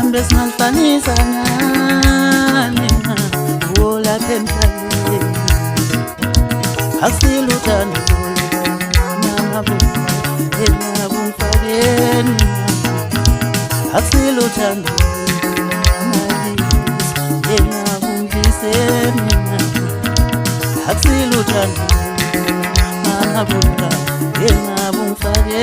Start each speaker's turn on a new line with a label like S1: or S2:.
S1: kambe singafanisa nani ulapha emhlabeni asiluthando engabumfakeni asiluthando engabumfiseni asiluthando engabumfakeni